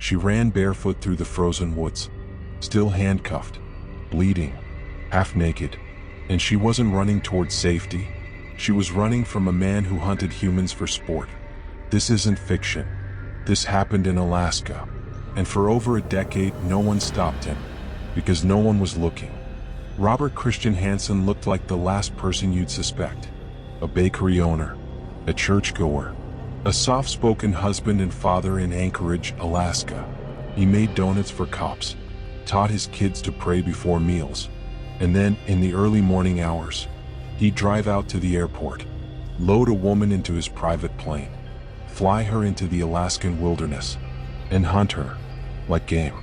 She ran barefoot through the frozen woods, still handcuffed, bleeding, half naked. And she wasn't running towards safety. She was running from a man who hunted humans for sport. This isn't fiction. This happened in Alaska. And for over a decade, no one stopped him, because no one was looking. Robert Christian Hansen looked like the last person you'd suspect. A bakery owner, a churchgoer, a soft-spoken husband and father in Anchorage, Alaska. He made donuts for cops, taught his kids to pray before meals, and then, in the early morning hours, he'd drive out to the airport, load a woman into his private plane, fly her into the Alaskan wilderness, and hunt her like game.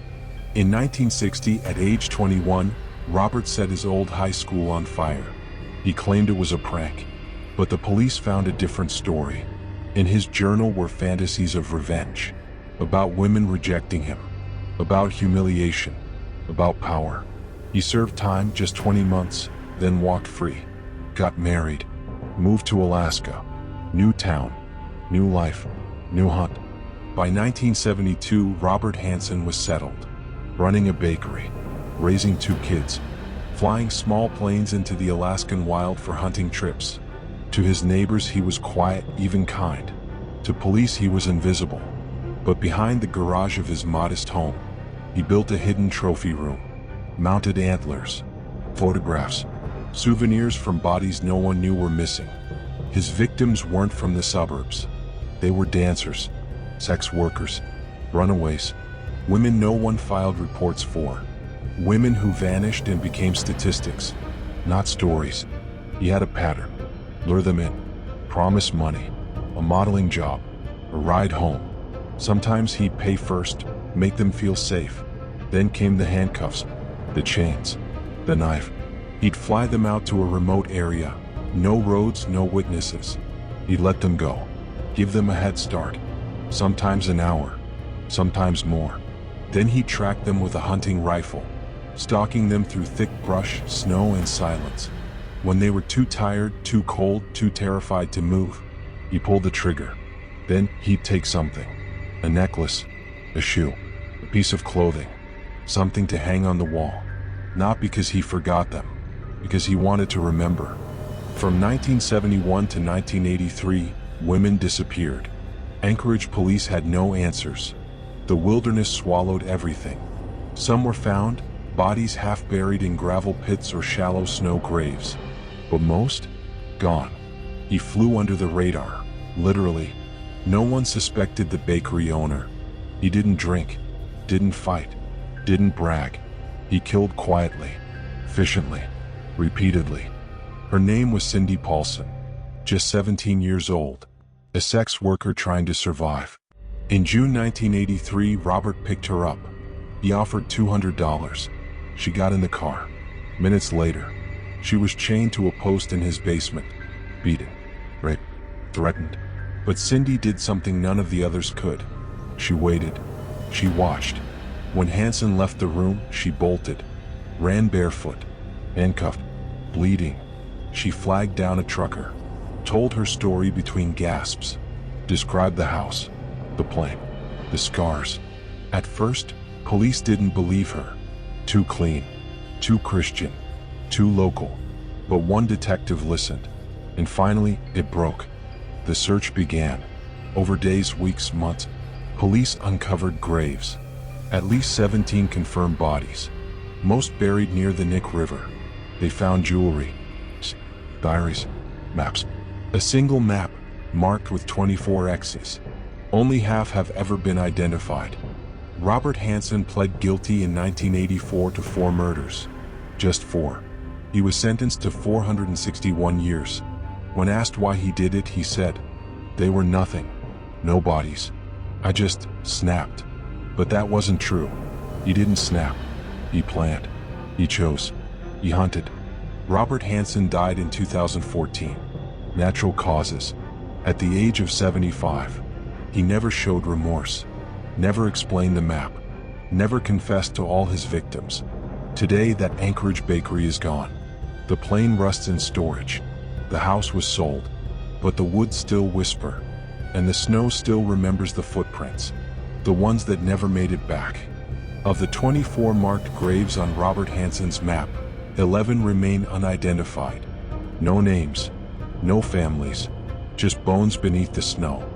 In 1960, at age 21, Robert set his old high school on fire. He claimed it was a prank, but the police found a different story. In his journal were fantasies of revenge, about women rejecting him, about humiliation, about power. He served time, just 20 months, then walked free, got married, moved to Alaska. New town, new life, new hunt. By 1972, Robert Hansen was settled, running a bakery, raising 2 kids, flying small planes into the Alaskan wild for hunting trips. To his neighbors he was quiet, even kind. To police he was invisible. But behind the garage of his modest home, he built a hidden trophy room. Mounted antlers, photographs, souvenirs from bodies no one knew were missing. His victims weren't from the suburbs. They were dancers, sex workers, runaways, women no one filed reports for. Women who vanished and became statistics, not stories. He had a pattern. Lure them in, promise money, a modeling job, a ride home. Sometimes he'd pay first, make them feel safe. Then came the handcuffs, the chains, the knife. He'd fly them out to a remote area, no roads, no witnesses. He'd let them go, give them a head start, sometimes an hour, sometimes more. Then he'd track them with a hunting rifle, stalking them through thick brush, snow, and silence. When they were too tired, too cold, too terrified to move, he pulled the trigger. Then he'd take something, a necklace, a shoe, a piece of clothing, something to hang on the wall. Not because he forgot them, because he wanted to remember. From 1971 to 1983, women disappeared. Anchorage police had no answers. The wilderness swallowed everything. Some were found, bodies half buried in gravel pits or shallow snow graves. But most? Gone. He flew under the radar, literally. No one suspected the bakery owner. He didn't drink, didn't fight, didn't brag. He killed quietly, efficiently, repeatedly. Her name was Cindy Paulson, just 17 years old, a sex worker trying to survive. In June 1983, Robert picked her up. He offered $200. She got in the car. Minutes later, she was chained to a post in his basement, beaten, raped, threatened. But Cindy did something none of the others could. She waited. She watched. When Hansen left the room, she bolted, ran barefoot, handcuffed, bleeding. She flagged down a trucker, told her story between gasps, described the house, the plane, the scars. At first, police didn't believe her. Too clean, too Christian, too local. But one detective listened, and finally, it broke. The search began. Over days, weeks, months, police uncovered graves. At least 17 confirmed bodies, most buried near the Nick River. They found jewelry, diaries, maps. A single map, marked with 24 X's. Only half have ever been identified. Robert Hansen pled guilty in 1984 to 4 murders. Just 4. He was sentenced to 461 years. When asked why he did it, he said, "They were nothing. No bodies. I just snapped." But that wasn't true. He didn't snap. He planned. He chose. He hunted. Robert Hansen died in 2014. Natural causes. At the age of 75. He never showed remorse. Never explained the map. Never confessed to all his victims. Today, that Anchorage bakery is gone. The plane rusts in storage. The house was sold. But the woods still whisper. And the snow still remembers the footprints. the ones that never made it back. Of the 24 marked graves on Robert Hansen's map, 11 remain unidentified. No names, no families, just bones beneath the snow.